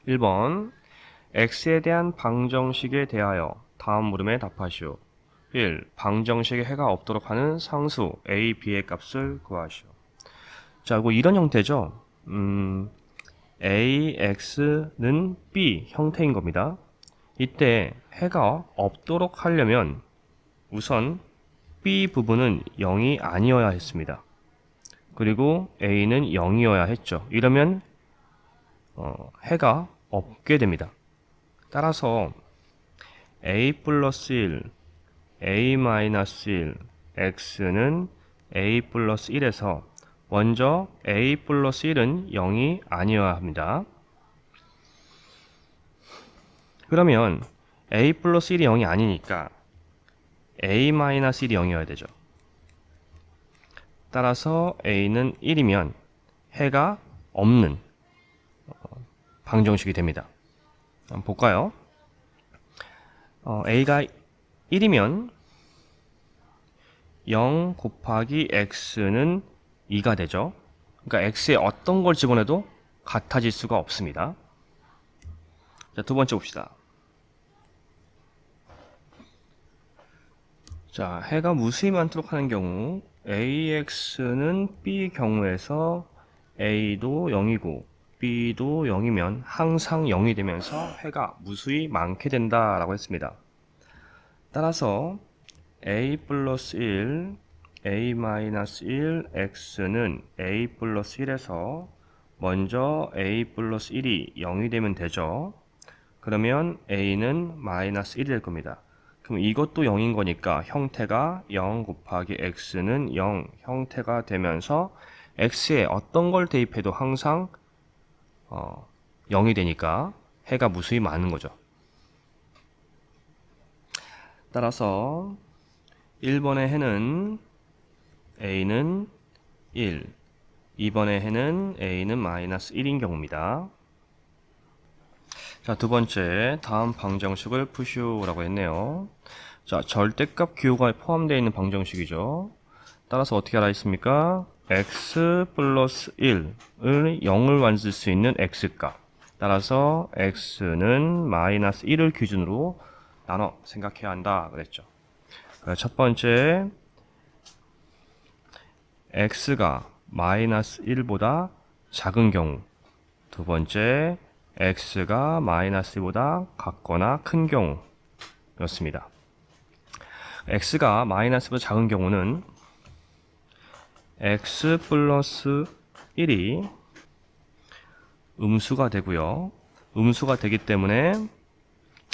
1번 x에 대한 방정식에 대하여 다음 물음에 답하시오. 1. 방정식에 해가 없도록 하는 상수 a, b의 값을 구하시오. 자, 이거 이런 형태죠. a, x는 b 형태인 겁니다. 이때 해가 없도록 하려면 우선 b 부분은 0이 아니어야 했습니다. 그리고 a는 0이어야 했죠. 이러면 해가 없게 됩니다. 따라서 a 플러스 1, a 마이너스 1, x는 a 플러스 1에서 먼저 a 플러스 1은 0이 아니어야 합니다. 그러면 a 플러스 1이 0이 아니니까 a 마이너스 1이 0이어야 되죠. 따라서 a는 1이면 해가 없는 방정식이 됩니다. 한번 볼까요? a가 1이면 0 곱하기 x는 2가 되죠. 그러니까 x에 어떤 걸 집어넣어도 같아질 수가 없습니다. 자, 두 번째 봅시다. 자, 해가 무수히 많도록 하는 경우 ax는 b 경우에서 a도 0이고 b도 0이면 항상 0이 되면서 해가 무수히 많게 된다라고 했습니다. 따라서 a 플러스 1, a 마이너스 1, x는 a 플러스 1에서 먼저 a 플러스 1이 0이 되면 되죠. 그러면 a는 마이너스 1이 될 겁니다. 그럼 이것도 0인 거니까 형태가 0 곱하기 x는 0 형태가 되면서 x에 어떤 걸 대입해도 항상 0이 되니까 해가 무수히 많은 거죠. 따라서 1번의 해는 a는 1, 2번의 해는 a는 마이너스 1인 경우입니다. 자, 두 번째, 다음 방정식을 푸시오라고 했네요. 자, 절대값 기호가 포함되어 있는 방정식이죠. 따라서 어떻게 알아있습니까? x 플러스 1을 0을 만들 수 있는 x값. 따라서 x는 마이너스 1을 기준으로 나눠 생각해야 한다 그랬죠. 첫 번째, x가 마이너스 1보다 작은 경우. 두 번째, x가 마이너스 1보다 같거나 큰 경우였습니다. x가 마이너스 1보다 작은 경우는 x 플러스 1이 음수가 되고요. 음수가 되기 때문에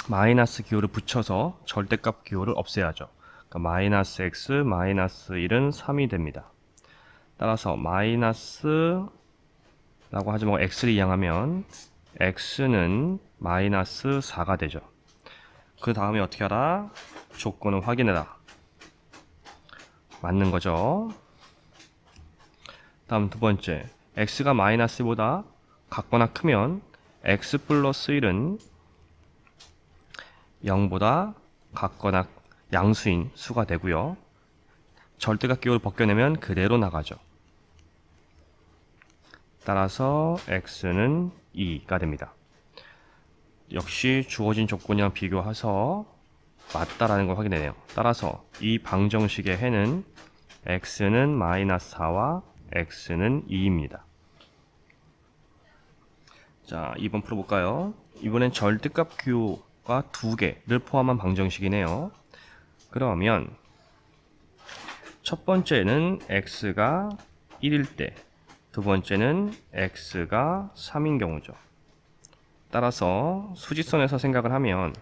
마이너스 기호를 붙여서 절대값 기호를 없애야죠. 그러니까 마이너스 x 마이너스 1은 3이 됩니다. 따라서 마이너스 라고 하지 말고 x를 이항하면 x는 마이너스 4가 되죠. 그 다음에 어떻게 하라? 조건을 확인해라. 맞는 거죠. 다음 두 번째, x가 마이너스 1보다 같거나 크면 x 플러스 1은 0보다 같거나 양수인 수가 되고요. 절대값 기호를 벗겨내면 그대로 나가죠. 따라서 x는 2가 됩니다. 역시 주어진 조건이랑 비교해서 맞다라는 걸 확인해내요. 따라서 이 방정식의 해는 x는 마이너스 4와 x는 2입니다. 자, 2번 풀어볼까요? 이번엔 절대값 기호가 2개를 포함한 방정식이네요. 그러면 첫 번째는 x가 1일 때, 두 번째는 x가 3인 경우죠. 따라서 수직선에서 생각을 하면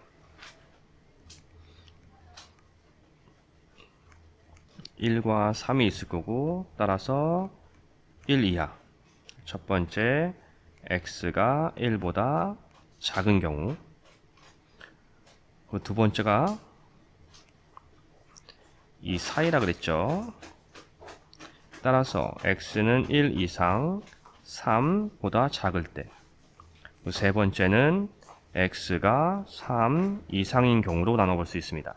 (1과 3이) 있을 거고, 따라서 1 이하. 첫 번째 x가 1보다 작은 경우, 두 번째가 이 사이라 그랬죠. 따라서 x는 1 이상 3보다 작을 때, 세 번째는 x가 3 이상인 경우로 나눠볼 수 있습니다.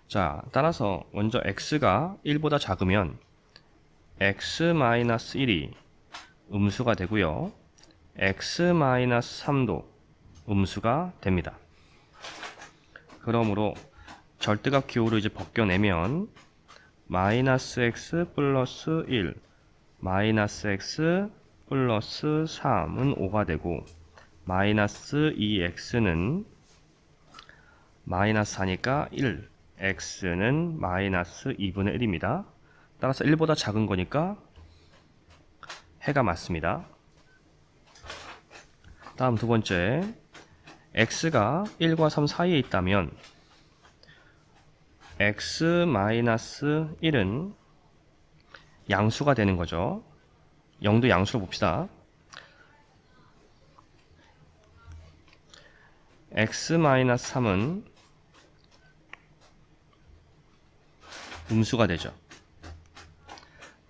자, 따라서 먼저 x가 1보다 작으면 x-1이 음수가 되고요. x-3도 음수가 됩니다. 그러므로 절대값 기호를 이제 벗겨내면 마이너스 x 플러스 1, 마이너스 x 플러스 3은 5가 되고, 마이너스 2x는 마이너스 4니까 1, x는 마이너스 2분의 1입니다. 따라서 1보다 작은 거니까 해가 맞습니다. 다음 두 번째, x가 1과 3 사이에 있다면 x-1은 양수가 되는 거죠. 0도 양수로 봅시다. x-3은 음수가 되죠.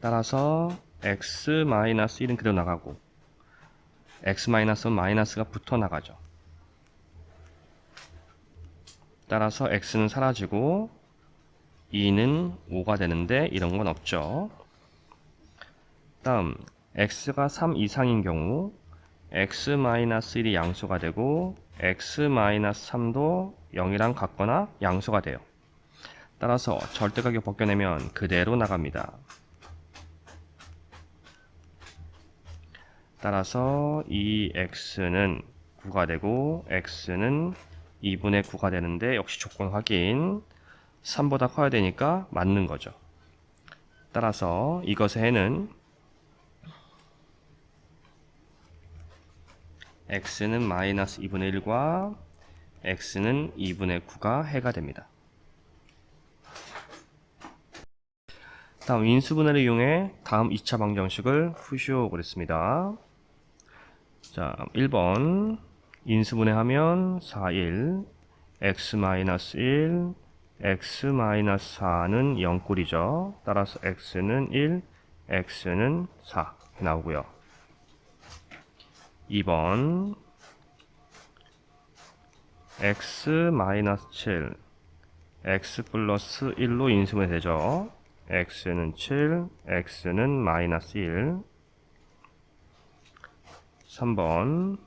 따라서 x-1은 그대로 나가고 x-은 마이너스가 붙어 나가죠. 따라서 x는 사라지고 2는 5가 되는데 이런 건 없죠. 다음 x가 3 이상인 경우 x-1이 양수가 되고 x-3도 0이랑 같거나 양수가 돼요. 따라서 절대가격 벗겨내면 그대로 나갑니다. 따라서 이 x는 9가 되고 x는 2분의 9가 되는데 역시 조건 확인. 3보다 커야 되니까 맞는 거죠. 따라서 이것의 해는 x는 마이너스 2분의 1과 x는 2분의 9가 해가 됩니다. 다음 인수분해를 이용해 다음 2차 방정식을 푸시오 그랬습니다. 자, 1번 인수분해하면 4, 1 x-1 x-4는 0꼴이죠. 따라서 x는 1 x는 4 나오고요. 2번 x-7 x 플러스 1로 인수분해 되죠. x는 7 x는 마이너스 1. 3번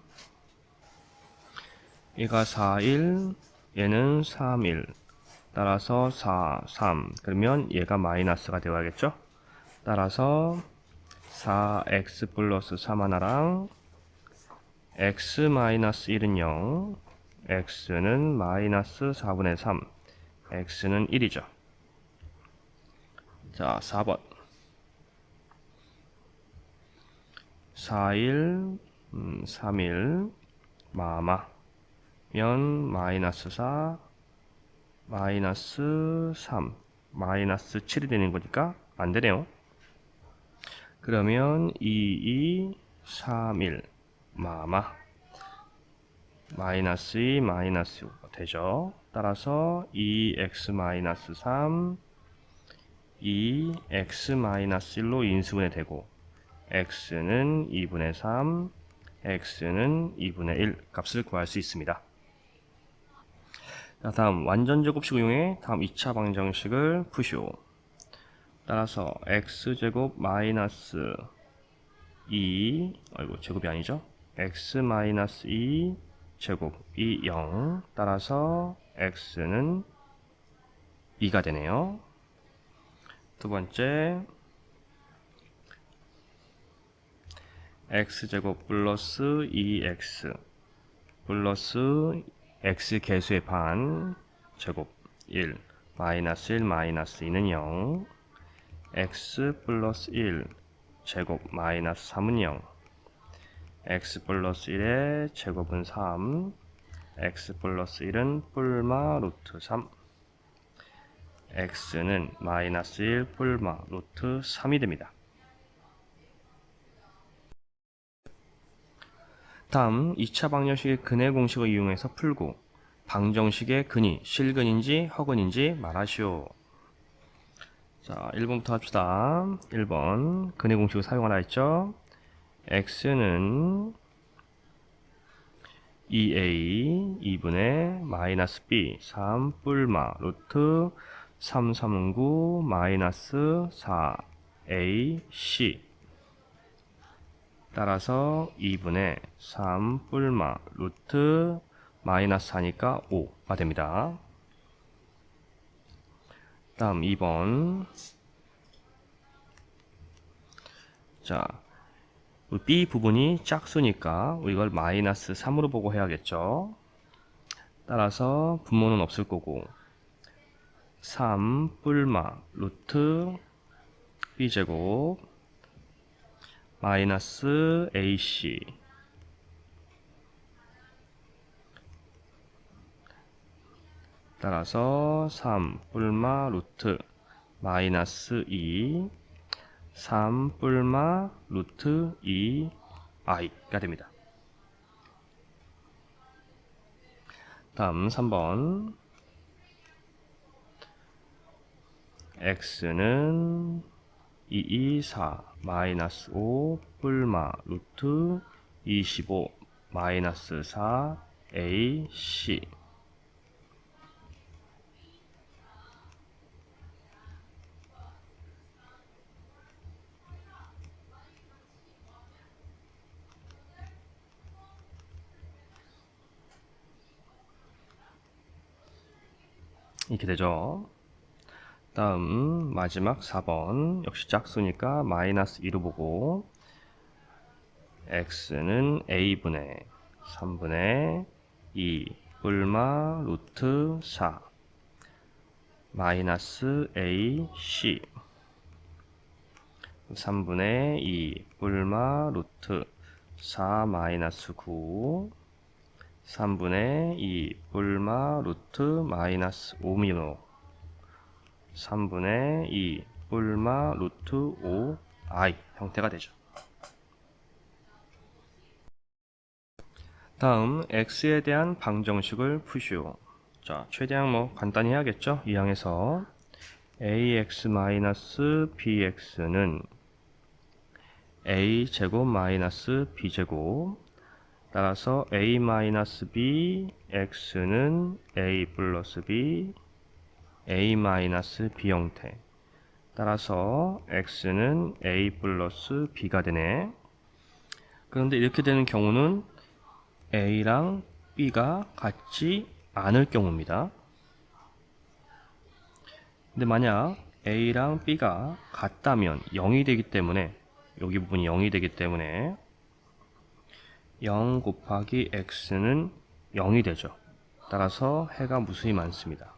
얘가 4, 1 얘는 3, 1 따라서 4, 3 그러면 얘가 마이너스가 되어야겠죠. 따라서 4x 플러스 3 하나랑 x 마이너스 1은 0 x는 마이너스 4분의 3 x는 1이죠. 자 4번 4, 1 3, 1 마마 면 마이너스 4 마이너스 3 마이너스 7이 되는 거니까 안 되네요. 그러면 2, 2 3, 1 마마 마이너스 2 마이너스 5가 되죠. 따라서 2x 마이너스 3 2x 마이너스 1로 인수분해 되고 x는 2분의 3 x는 2분의 1 값을 구할 수 있습니다. 자, 다음 완전제곱식 이용해 다음 2차 방정식을 푸시오. 따라서 x제곱 마이너스 2 제곱이 아니죠. x 마이너스 2 제곱이 0 따라서 x는 2가 되네요. 두 번째 x제곱 플러스 2x 플러스 x 개수의 반 제곱 1 마이너스 1 마이너스 2는 0 x 플러스 1 제곱 마이너스 3은 0 x 플러스 1의 제곱은 3 x 플러스 1은 뿔마 루트 3 x는 마이너스 1 뿔마 루트 3이 됩니다. 다음 2차 방정식의 근의 공식을 이용해서 풀고 방정식의 근이 실근인지 허근인지 말하시오. 자 1번부터 합시다. 1번 근의 공식을 사용하라 했죠. x는 2a 2분의 마이너스 b 3 뿔마 루트 3, 3은 9 마이너스 4 a c 따라서 2분의 3 뿔마 루트 마이너스 4니까 5가 됩니다. 다음 2번. 자, B 부분이 짝수니까 이걸 마이너스 3으로 보고 해야겠죠. 따라서 분모는 없을 거고 3 뿔마 루트 B제곱 마이너스 AC 따라서 3 뿔마 루트 마이너스 2 3 뿔마 루트 2i가 됩니다. 다음 3번. x는 224 마이너스 5 뿔마 루트 25 마이너스 4 ac 이렇게 되죠. 다음 마지막 4번. 역시 짝수니까 마이너스 2로 보고 x는 a분의 3분의 2 뿔마 루트 4 마이너스 ac 3분의 2 뿔마 루트 4 마이너스 9 3분의 2 뿔마 루트 마이너스 5미노 3분의 2 뿔마 루트 5i 형태가 되죠. 다음 x에 대한 방정식을 푸시오. 자, 최대한 간단히 해야겠죠. 이 항에서 ax-bx는 a제곱 마이너스 b제곱 따라서 a-b x는 a 플러스 b a-b 형태 따라서 x는 a 플러스 b가 되네. 그런데 이렇게 되는 경우는 a랑 b가 같지 않을 경우입니다. 근데 만약 a랑 b가 같다면 0이 되기 때문에 여기 부분이 0이 되기 때문에 0 곱하기 x는 0이 되죠. 따라서 해가 무수히 많습니다.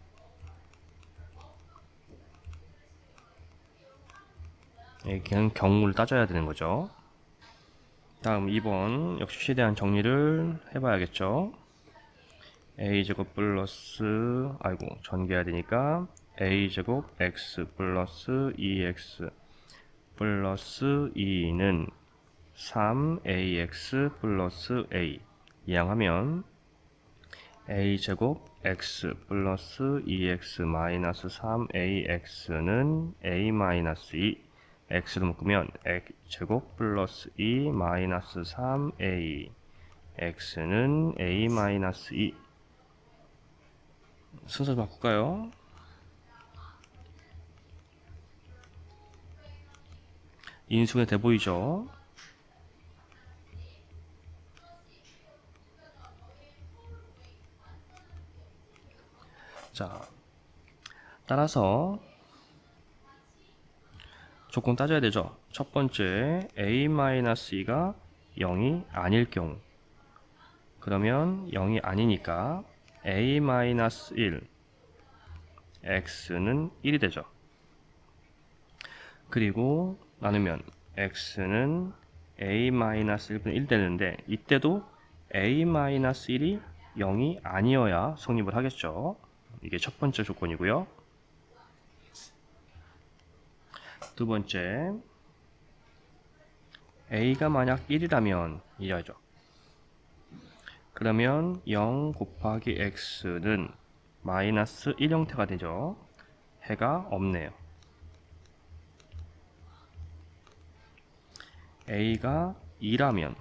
그냥 경우를 따져야 되는 거죠. 다음 2번 역시 최대한 정리를 해봐야겠죠. a제곱 플러스 전개해야 되니까 a제곱 x 플러스 2x 플러스 2는 3ax 플러스 a 이항하면 a제곱 x 플러스 2x 마이너스 3ax는 a 마이너스 2 x로 묶으면 x제곱 플러스 2 마이너스 3a x는 a 마이너스 2 순서 바꿀까요? 인수분해 돼 보이죠? 자, 따라서 조건 따져야 되죠. 첫 번째 a-2가 0이 아닐 경우 그러면 0이 아니니까 a-1 x는 1이 되죠. 그리고 나누면 x는 a-1분의 1 되는데 이때도 a-1이 0이 아니어야 성립을 하겠죠. 이게 첫 번째 조건이고요. 두 번째 a가 만약 1이라면 이하죠. 그러면 0 곱하기 x는 마이너스 1 형태가 되죠. 해가 없네요. a가 2라면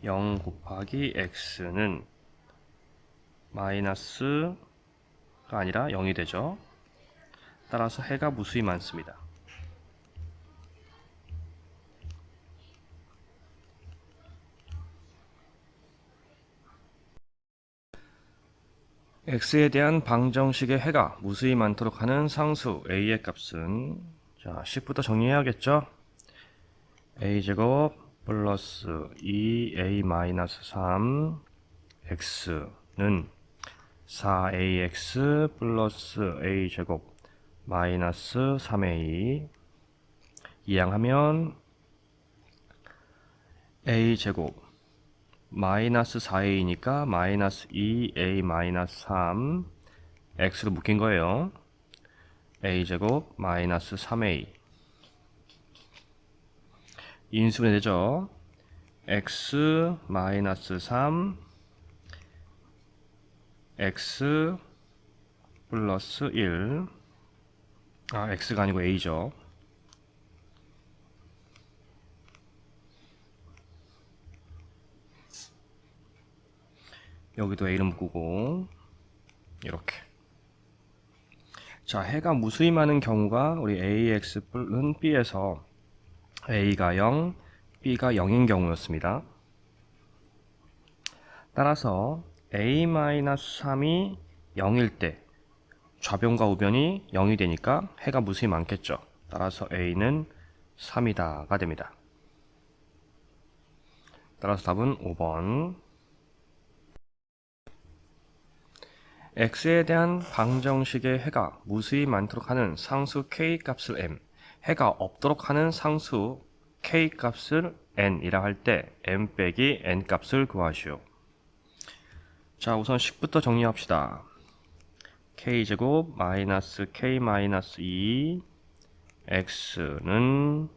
0 곱하기 x는 마이너스가 아니라 0이 되죠. 따라서 해가 무수히 많습니다. x에 대한 방정식의 해가 무수히 많도록 하는 상수 a의 값은, 자, 10부터 정리해야겠죠? a제곱 플러스 2a-3 x는 4ax 플러스 a제곱 마이너스 3a 이항하면 a제곱 마이너스 4a니까 마이너스 2a 마이너스 3 x로 묶인 거예요. a제곱 마이너스 3a 인수분해 되죠. x 마이너스 3 x 플러스 1 x가 아니고 a죠. 여기도 a를 묶고 이렇게. 자, 해가 무수히 많은 경우가 우리 ax는 b에서 a가 0, b가 0인 경우였습니다. 따라서 a-3이 0일 때 좌변과 우변이 0이 되니까 해가 무수히 많겠죠. 따라서 a는 3이다가 됩니다. 따라서 답은 5번. x에 대한 방정식의 해가 무수히 많도록 하는 상수 k 값을 m, 해가 없도록 하는 상수 k 값을 n이라 할 때 m 빼기 n 값을 구하시오. 자, 우선 식부터 정리합시다. k제곱 마이너스 k 마이너스 2 x는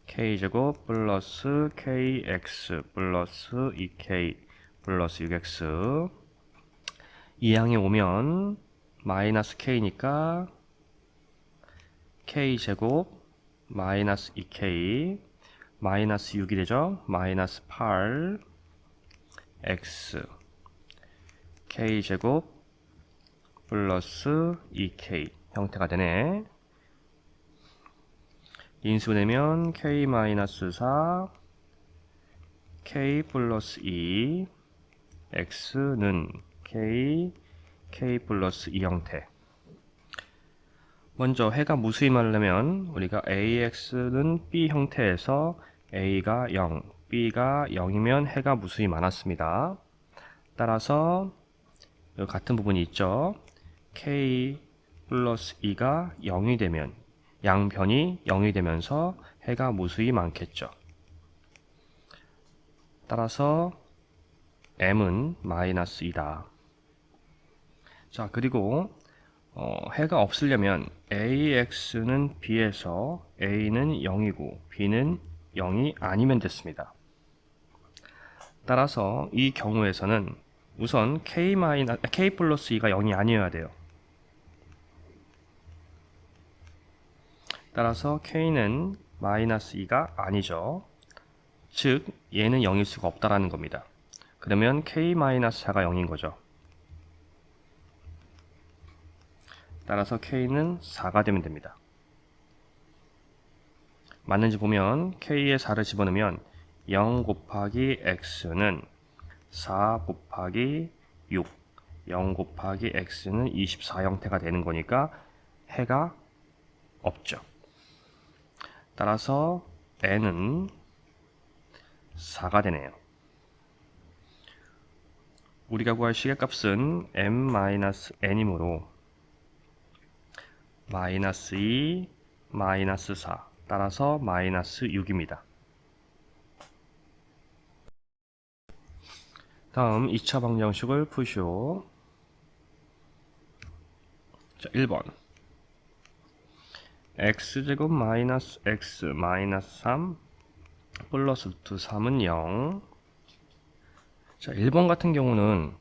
k제곱 플러스 kx 플러스 2k 플러스 6x 이항에 오면 마이너스 k니까 k제곱 마이너스 2k 마이너스 6이 되죠. 마이너스 8 x k제곱 플러스 2k 형태가 되네. 인수내면 k 마이너스 4 k 플러스 2 x는 k 플러스 2 형태. 먼저 해가 무수히 많으려면 우리가 ax는 b 형태에서 a가 0, b가 0이면 해가 무수히 많았습니다. 따라서 같은 부분이 있죠. k 플러스 2가 0이 되면 양변이 0이 되면서 해가 무수히 많겠죠. 따라서 m은 마이너스 2다. 자, 그리고 해가 없으려면 ax는 b에서 a는 0이고 b는 0이 아니면 됐습니다. 따라서 이 경우에서는 우선 k 플러스 2가 0이 아니어야 돼요. 따라서 k는 마이너스 2가 아니죠. 즉 얘는 0일 수가 없다라는 겁니다. 그러면 k 마이너스 4가 0인 거죠. 따라서 k는 4가 되면 됩니다. 맞는지 보면 k에 4를 집어넣으면 0 곱하기 x는 4 곱하기 6 0 곱하기 x는 24 형태가 되는 거니까 해가 없죠. 따라서 n은 4가 되네요. 우리가 구할 시계값은 m-n이므로 마이너스 2, 마이너스 4 따라서 마이너스 6입니다. 다음 2차 방정식을 푸시오. 자, 1번 x제곱 마이너스 x 마이너스 3 플러스 루트 3은 0. 자, 1번 같은 경우는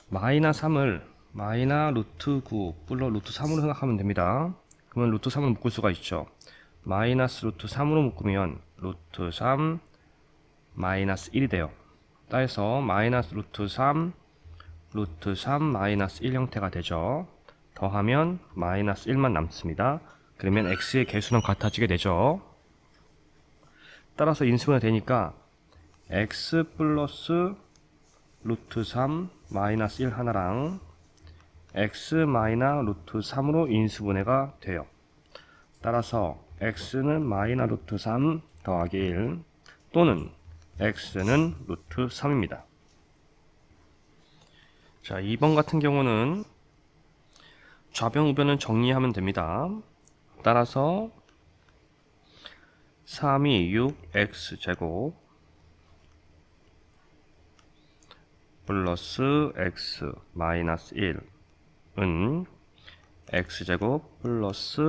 마이너 3을 마이너 루트 9 플러스 루트 3으로 생각하면 됩니다. 그러면 루트 3을 묶을 수가 있죠. 마이너스 루트 3으로 묶으면 루트 3 마이너스 1이 돼요. 따라서 마이너스 루트 3 마이너스 1 형태가 되죠. 더하면 마이너스 1만 남습니다. 그러면 x의 개수는 같아지게 되죠. 따라서 인수분해 되니까 x 플러스 루트 3 마이너스 1 하나랑 x 마이너 루트 3으로 인수분해가 돼요. 따라서 x는 마이너 루트 3 더하기 1 또는 x는 루트 3입니다. 자, 2번 같은 경우는 좌변 우변은 정리하면 됩니다. 따라서 3이 6x제곱 플러스 x 마이너스 1은 x제곱 플러스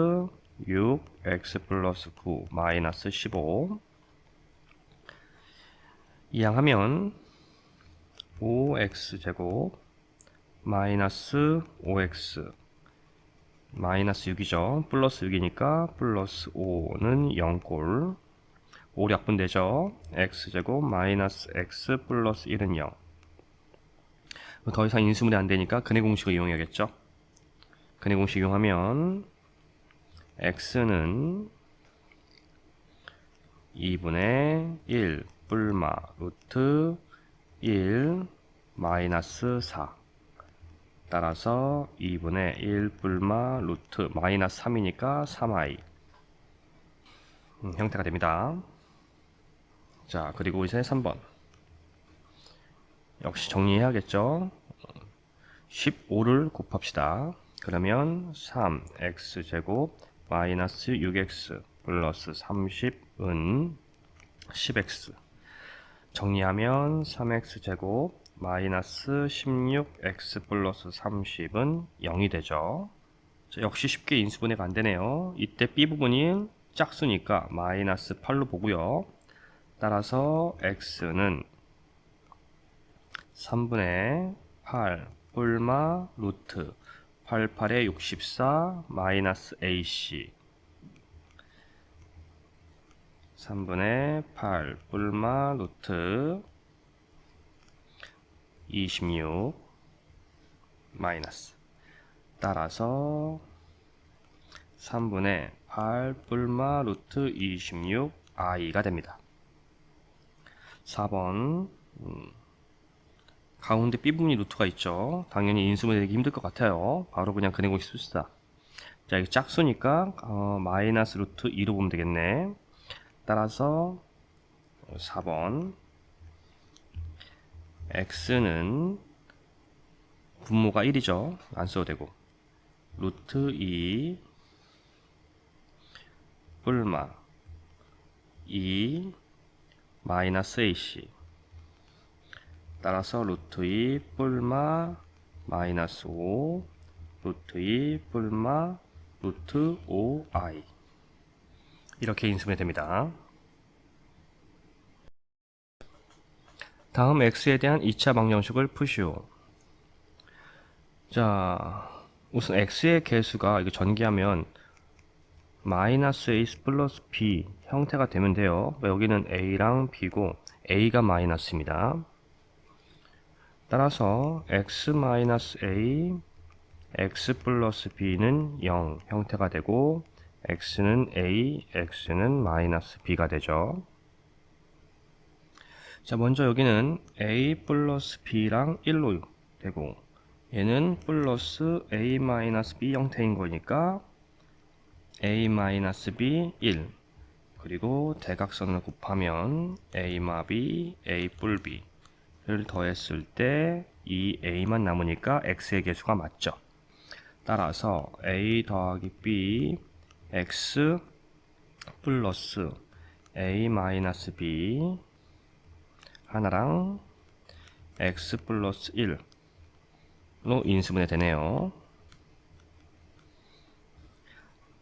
6x 플러스 9 마이너스 15 이항하면 5x제곱 마이너스 5x 마이너스 6이죠. 플러스 6이니까 플러스 5는 0꼴 5로 약분되죠. x제곱 마이너스 x 플러스 1은 0. 더 이상 인수분해 안되니까 근해 공식을 이용해야겠죠. 근해 공식 이용하면 x는 2분의 1 뿔마 루트 1 마이너스 4 따라서 2분의 1 뿔마 루트 마이너스 3이니까 3i 형태가 됩니다. 자, 그리고 이제 3번 역시 정리해야겠죠. 15를 곱합시다. 그러면 3x제곱 마이너스 6x 플러스 30은 10x 정리하면 3x제곱 마이너스 16x 플러스 30은 0이 되죠. 자, 역시 쉽게 인수분해가 안되네요. 이때 b부분이 짝수니까 마이너스 8로 보고요. 따라서 x는 3분의 8 뿔마 루트 88에 64 마이너스 ac 3분의 8 뿔마 루트 26 마이너스 따라서 3분의 8 뿔마 루트 26i가 됩니다. 4번 가운데 B부분이 루트가 있죠. 당연히 인수분해 되기 힘들 것 같아요. 바로 그냥 근해 공식 씁시다. 자, 이게 짝수니까 마이너스 루트 2로 보면 되겠네. 따라서 4번 x는 분모가 1이죠. 안 써도 되고 루트 2 뿔마 2 마이너스 ac 따라서 루트 2 뿔마 마이너스 5 루트 2 뿔마 루트 5i 이렇게 인수분해 됩니다. 다음 x에 대한 2차 방정식을 푸시오. 자, 우선 x의 개수가 이거 전개하면 마이너스 a 플러스 b 형태가 되면 돼요. 여기는 a랑 b고 a가 마이너스입니다. 따라서 x 마이너스 a x 플러스 b는 0 형태가 되고 x는 a, x는 마이너스 b가 되죠. 자, 먼저 여기는 a 플러스 b랑 1로 되고 얘는 플러스 a 마이너스 b 형태인 거니까 a 마이너스 b 1 그리고 대각선을 곱하면 a 마 b, a 뿔 b를 더했을 때 이 a만 남으니까 x의 개수가 맞죠. 따라서 a 더하기 b x 플러스 a 마이너스 b 하나랑 x 플러스 1로 인수분해 되네요.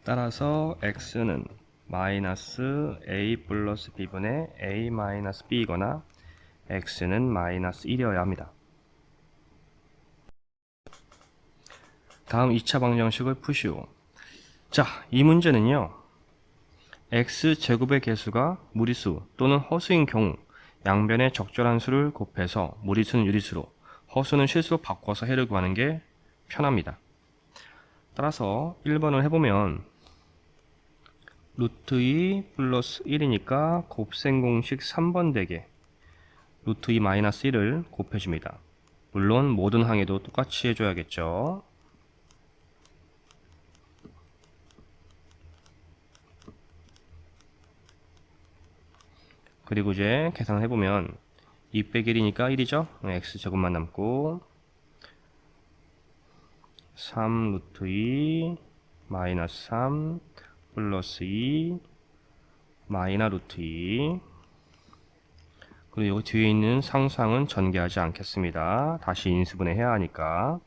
따라서 x는 마이너스 a 플러스 b분의 a 마이너스 b이거나 x는 마이너스 1이어야 합니다. 다음 2차 방정식을 푸시오. 자, 이 문제는요. x제곱의 개수가 무리수 또는 허수인 경우 양변의 적절한 수를 곱해서 무리수는 유리수로 허수는 실수로 바꿔서 해를 구하는 게 편합니다. 따라서 1번을 해보면 루트 2 플러스 1이니까 곱셈 공식 3번 되게 루트 2 마이너스 1을 곱해줍니다. 물론 모든 항에도 똑같이 해줘야겠죠. 그리고 이제 계산을 해보면 2 빼기 1이니까 1이죠. x제곱만 남고 3 루트 2 마이너스 3 플러스 2 마이너 루트 2. 그리고 여기 뒤에 있는 상수항은 전개하지 않겠습니다. 다시 인수분해 해야 하니까.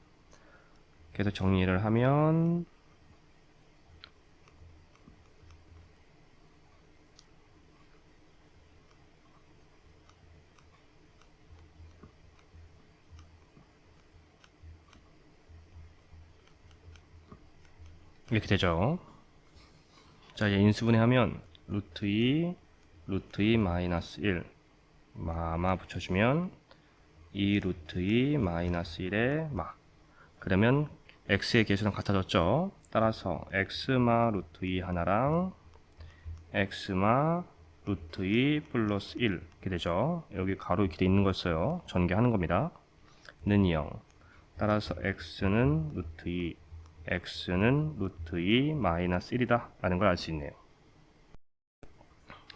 그래서 정리를 하면 이렇게 되죠. 자, 이제 인수분해 하면 루트 2 마이너스 1 마마 붙여주면 2 루트 2 마이너스 1에 마. 그러면 x의 개수랑 같아졌죠. 따라서 x마 루트 2 하나랑 x마 루트 2 플러스 1 이렇게 되죠. 여기 가로 이렇게 돼 있는 걸 써요. 전개하는 겁니다. 는 0. 따라서 x는 루트 2, x는 루트 2 마이너스 1이다 라는 걸 알 수 있네요.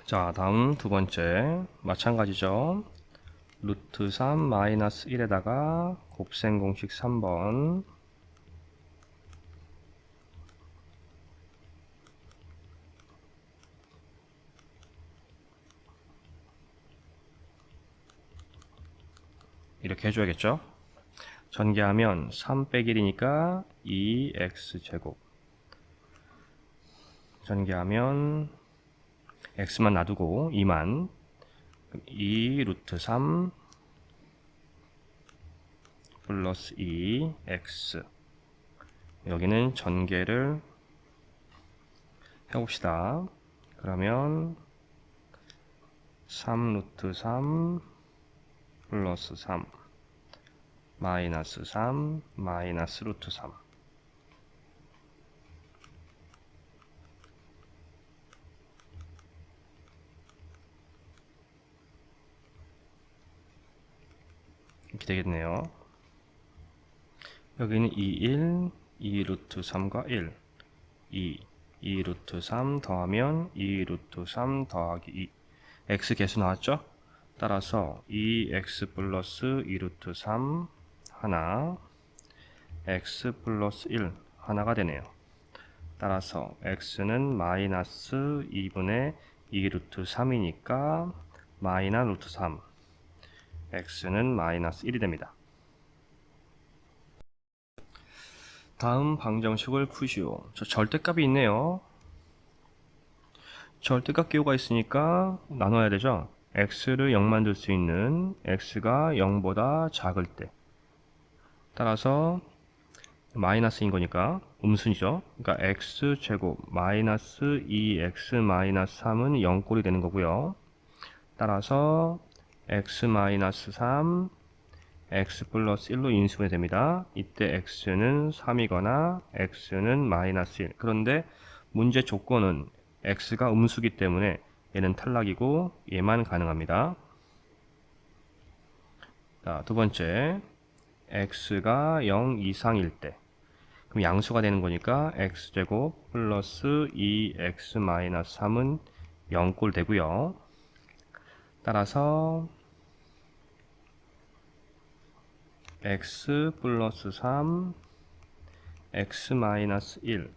자, 다음 두 번째 마찬가지죠. 루트 3 마이너스 1에다가 곱셈 공식 3번 이렇게 해줘야겠죠. 전개하면 3 빼기 1이니까 2x제곱. 전개하면 x만 놔두고 2만 2 루트 3 플러스 2x. 여기는 전개를 해봅시다. 그러면 3 루트 3 플러스 3 마이너스 3 마이너스 루트 3. 이렇게 되겠네요. 여기는 2 루트 3과 1 2 루트 3 더하면 2 루트 3 더하기 2 x 개수 나왔죠? 따라서 2x 플러스 2 루트 3 하나 x 플러스 1 하나가 되네요. 따라서 x는 마이너스 2분의 2 루트 3이니까 마이너 루트 3 x는 마이너스 1이 됩니다. 다음 방정식을 푸시오. 저 절대값이 있네요. 절대값 기호가 있으니까 나눠야 되죠. x를 0 만들 수 있는 x가 0보다 작을 때. 따라서 마이너스인 거니까 음수이죠. 그러니까 x제곱 마이너스 2x 마이너스 3은 0꼴이 되는 거고요. 따라서 x 마이너스 3 x 플러스 1로 인수분해 됩니다. 이때 x는 3이거나 x는 마이너스 1. 그런데 문제 조건은 x가 음수기 때문에 얘는 탈락이고 얘만 가능합니다. 자, 두 번째 x가 0 이상일 때 그럼 양수가 되는 거니까 x제곱 플러스 2x 마이너스 3은 0꼴 되고요. 따라서 x 플러스 3 x 마이너스 1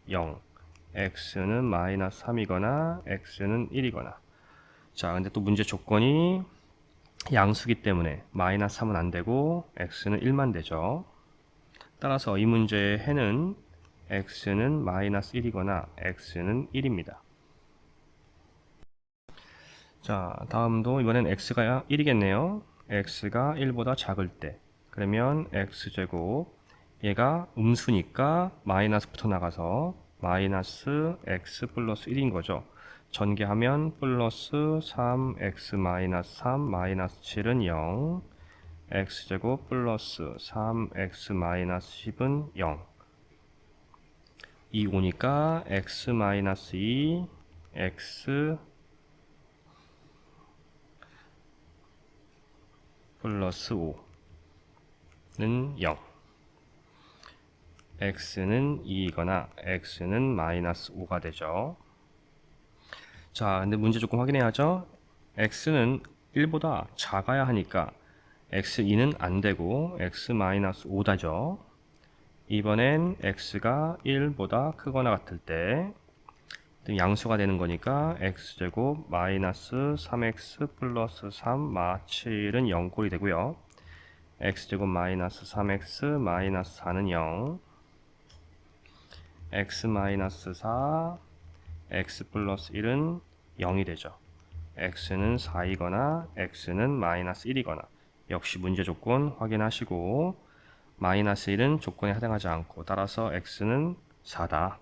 0 x는 마이너스 3이거나 x는 1이거나. 자, 근데 또 문제 조건이 양수기 때문에 마이너스 3은 안 되고 x는 1만 되죠. 따라서 이 문제의 해는 x는 마이너스 1이거나 x는 1입니다. 자, 다음도 이번엔 x가 1이겠네요. x가 1보다 작을 때 그러면 x제곱 얘가 음수니까 마이너스부터 나가서 마이너스 x 플러스 1인 거죠. 전개하면 플러스 3x 마이너스 3 마이너스 7은 0 x제곱 플러스 3x 마이너스 10은 0 2 오니까 x 마이너스 2 x 플러스 5 0. x는 2이거나 x는 마이너스 5가 되죠. 자, 근데 문제 조금 확인해야죠. x는 1보다 작아야 하니까 x2는 안 되고 x 마이너스 5다죠. 이번엔 x가 1보다 크거나 같을 때 양수가 되는 거니까 x제곱 마이너스 3x 플러스 3 마 7은 0꼴이 되고요. x제곱 마이너스 3x 마이너스 4는 0, x 마이너스 4, x 플러스 1은 0이 되죠. x는 4이거나 x는 마이너스 1이거나 역시 문제 조건 확인하시고 마이너스 1은 조건에 해당하지 않고 따라서 x는 4다.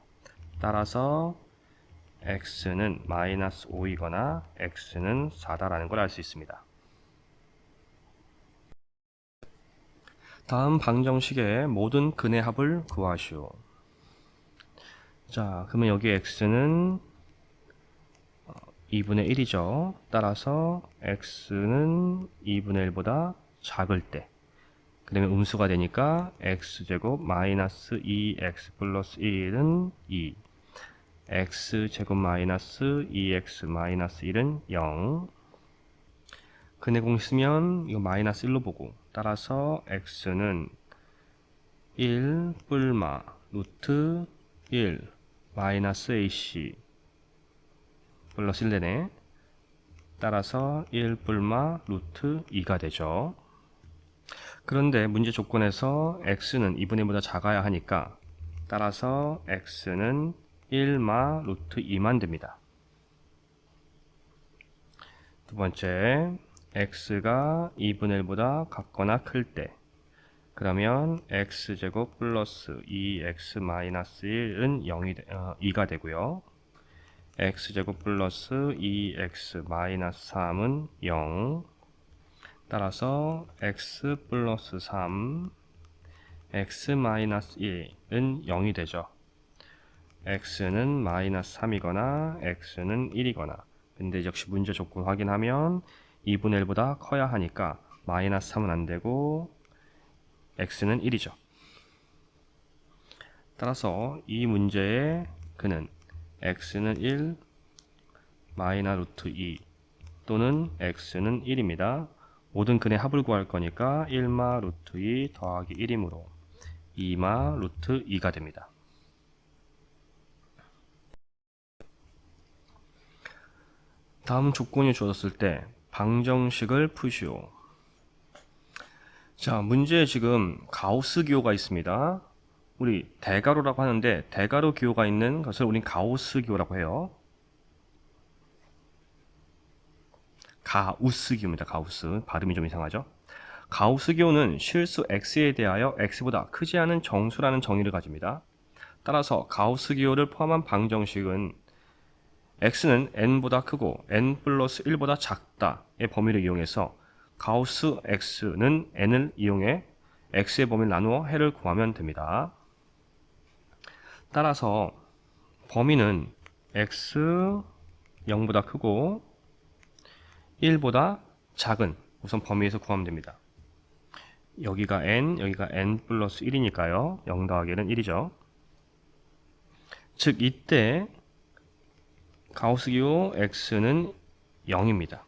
따라서 x는 마이너스 5이거나 x는 4다라는 걸 알 수 있습니다. 다음 방정식의 모든 근의 합을 구하시오. 자, 그러면 여기 x는 2분의 1이죠. 따라서 x는 2분의 1보다 작을 때, 그 다음에 음수가 되니까 x제곱 마이너스 2x 플러스 1은 2, x제곱 마이너스 2x 마이너스 1은 0. 근의 공식 쓰면 이거 마이너스 1로 보고, 따라서 x는 1 뿔마 루트 1 마이너스 ac 플러스 1 되네. 따라서 1 뿔마 루트 2가 되죠. 그런데 문제 조건에서 x는 2분의 1보다 작아야 하니까 따라서 x는 1마 루트 2만 됩니다. 두 번째, x가 2분의 1보다 같거나 클 때, 그러면 x제곱 플러스 2x 마이너스 1은 2가 되고요. x제곱 플러스 2x 마이너스 3은 0. 따라서 x 플러스 3, x 마이너스 1은 0이 되죠. x는 마이너스 3이거나 x는 1이거나, 근데 역시 문제 조건 확인하면 2분의 1보다 커야 하니까 마이너스 3은 안 되고 x는 1이죠. 따라서 이 문제의 근은 x는 1 마이너 루트 2 또는 x는 1입니다. 모든 근의 합을 구할 거니까 1마 루트 2 더하기 1이므로 2마 루트 2가 됩니다. 다음 조건이 주어졌을 때 방정식을 푸시오. 자, 문제에 지금 가우스 기호가 있습니다. 우리 대가로라고 하는데 대가로 기호가 있는 것을 우린 가우스 기호라고 해요. 가우스 기호입니다. 가우스. 발음이 좀 이상하죠? 가우스 기호는 실수 x에 대하여 x보다 크지 않은 정수라는 정의를 가집니다. 따라서 가우스 기호를 포함한 방정식은 x는 n보다 크고 n 플러스 1보다 작다의 범위를 이용해서 가우스 x는 n을 이용해 x의 범위를 나누어 해를 구하면 됩니다. 따라서 범위는 x 0보다 크고 1보다 작은 우선 범위에서 구하면 됩니다. 여기가 n, 여기가 n 플러스 1이니까요. 0 더하기 1은 1이죠. 즉 이때 가우스 기호 x는 0입니다.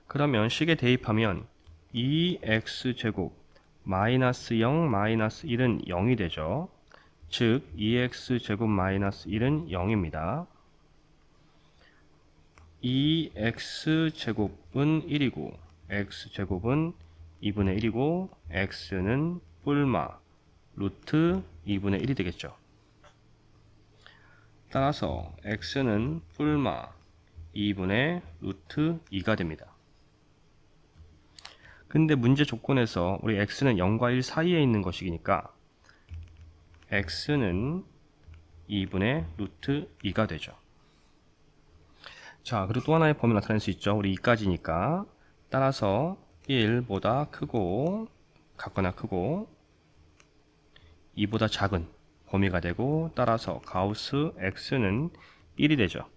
그러면 식에 대입하면 2x제곱 마이너스 0 마이너스 1은 0이 되죠. 즉 2x제곱 마이너스 1은 0입니다. 2x제곱은 1이고 x제곱은 2분의 1이고 x는 뿔마 루트 2분의 1이 되겠죠. 따라서 x는 뿔마 2분의 루트 2가 됩니다. 근데 문제 조건에서 우리 x는 0과 1 사이에 있는 것이니까 x는 2분의 루트 2가 되죠. 자, 그리고 또 하나의 범위를 나타낼 수 있죠. 우리 2까지니까. 따라서 1보다 크고 같거나 크고 2보다 작은 범위가 되고 따라서 가우스 x는 1이 되죠.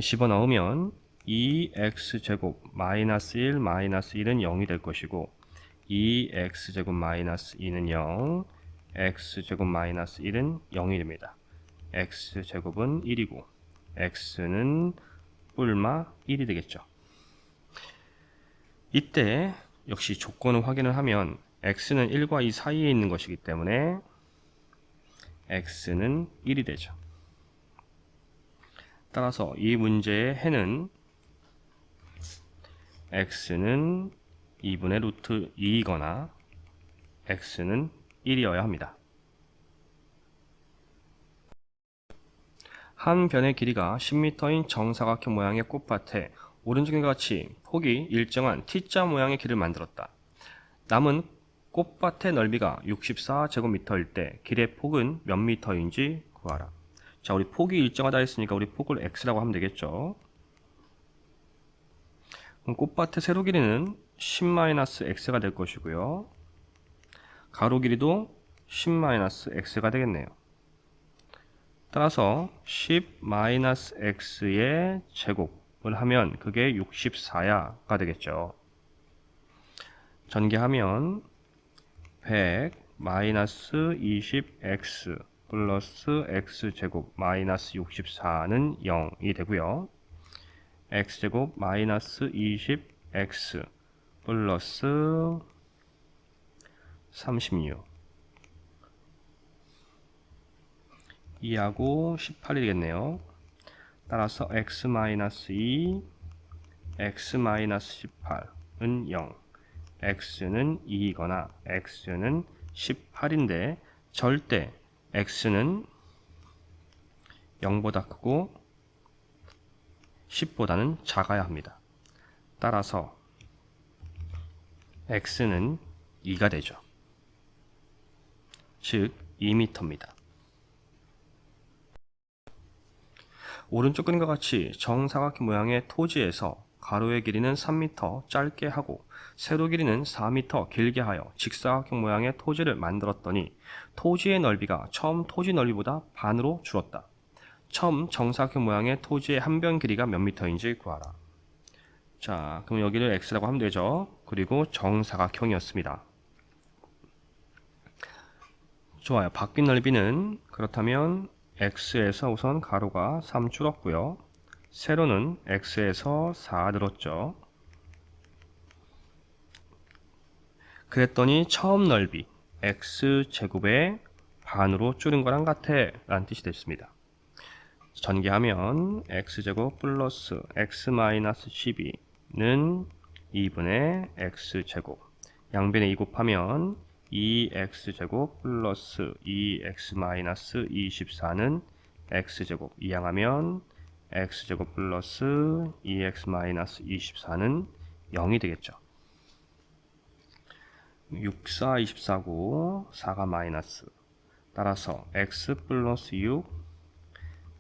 집어넣으면 2x제곱 마이너스 1 마이너스 1은 0이 될 것이고 2x제곱 마이너스 2는 0, x제곱 마이너스 1은 0이 됩니다. x제곱은 1이고 x는 뿔마 1이 되겠죠. 이때 역시 조건을 확인을 하면 x는 1과 2 사이에 있는 것이기 때문에 x는 1이 되죠. 따라서 이 문제의 해는 x는 2분의 루트 2이거나 x는 1이어야 합니다. 한 변의 길이가 10m인 정사각형 모양의 꽃밭에 오른쪽과 같이 폭이 일정한 T자 모양의 길을 만들었다. 남은 꽃밭의 넓이가 64제곱미터일 때 길의 폭은 몇 미터인지 구하라. 자, 우리 폭이 일정하다 했으니까 우리 폭을 x라고 하면 되겠죠. 그럼 꽃밭의 세로 길이는 10-x가 될 것이고요. 가로 길이도 10-x가 되겠네요. 따라서 10-x의 제곱을 하면 그게 64야가 되겠죠. 전개하면 100-20x 플러스 x제곱 마이너스 64는 0이 되고요. x제곱 마이너스 20x 플러스 36 2하고 18이 되겠네요. 따라서 x-2 x-18은 0, x는 2이거나 x는 18인데 절대 x는 0보다 크고 10보다는 작아야 합니다. 따라서 x는 2가 되죠. 즉 2m입니다. 오른쪽 그림과 같이 정사각형 모양의 토지에서 가로의 길이는 3m 짧게 하고 세로 길이는 4m 길게 하여 직사각형 모양의 토지를 만들었더니 토지의 넓이가 처음 토지 넓이보다 반으로 줄었다. 처음 정사각형 모양의 토지의 한 변 길이가 몇 미터인지 구하라. 자, 그럼 여기를 x라고 하면 되죠. 그리고 정사각형이었습니다. 좋아요. 바뀐 넓이는 그렇다면 x에서 우선 가로가 3 줄었고요. 세로는 x에서 4 늘었죠. 그랬더니 처음 넓이 x제곱의 반으로 줄인 거랑 같아 라는 뜻이 됐습니다. 전개하면 x제곱 플러스 x-12는 2분의 x제곱, 양변에 2 곱하면 2x제곱 플러스 2x-24는 x제곱, 이항하면 x제곱 플러스 2x-24는 0이 되겠죠. 6, 4, 24고 4가 마이너스, 따라서 x 플러스 6,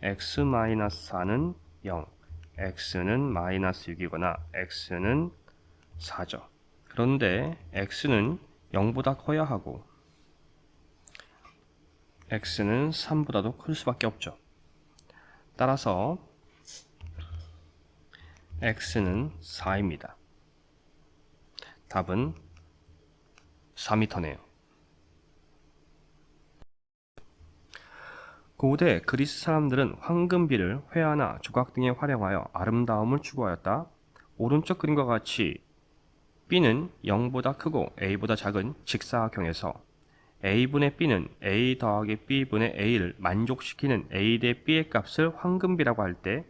x-4는 0, x는 마이너스 6이거나 x는 4죠. 그런데 x는 0보다 커야 하고 x는 3보다도 클 수밖에 없죠. 따라서 x는 4입니다. 답은 4m네요. 고대 그리스 사람들은 황금비를 회화나 조각 등에 활용하여 아름다움을 추구하였다. 오른쪽 그림과 같이 B는 0보다 크고 A보다 작은 직사각형에서 A분의 B는 A 더하기 B분의 A를 만족시키는 A 대 B의 값을 황금비라고 할 때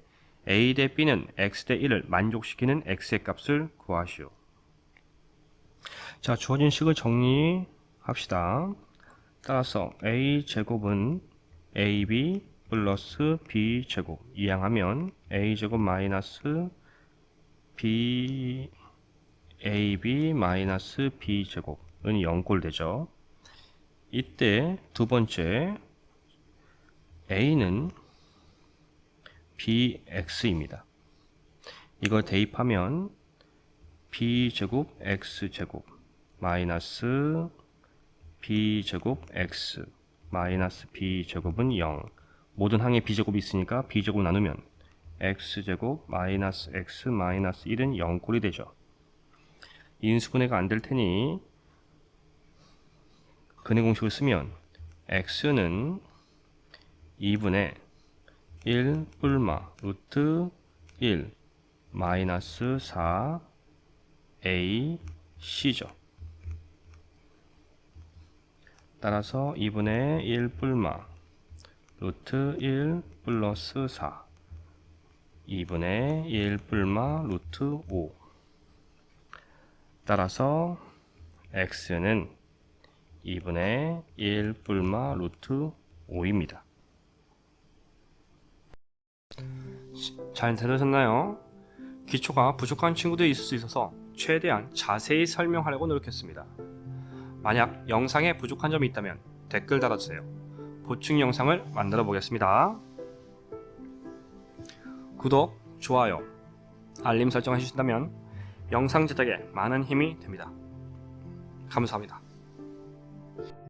A 대 B는 X 대 1을 만족시키는 X의 값을 구하시오. 자, 주어진 식을 정리합시다. 따라서 A제곱은 AB 플러스 B제곱, 이항하면 A제곱 마이너스 AB 마이너스 B제곱은 0꼴 되죠. 이때 두 번째 A는 BX입니다. 이걸 대입하면 B제곱 X제곱 마이너스 B제곱 X 마이너스 B제곱은 0. 모든 항에 B제곱이 있으니까 B제곱 나누면 X제곱 마이너스 X 마이너스 1은 0꼴이 되죠. 인수분해가 안 될 테니 근의 공식을 쓰면 x는 2분의 1 뿔마 루트 1 마이너스 4 a c죠. 따라서 2분의 1 뿔마 루트 1 플러스 4 2분의 1 뿔마 루트 5. 따라서 x는 2분의 1 뿔마 루트 5입니다. 잘 들으셨나요? 기초가 부족한 친구들이 있을 수 있어서 최대한 자세히 설명하려고 노력했습니다. 만약 영상에 부족한 점이 있다면 댓글 달아주세요. 보충 영상을 만들어 보겠습니다. 구독, 좋아요, 알림 설정 해주신다면 영상 제작에 많은 힘이 됩니다. 감사합니다.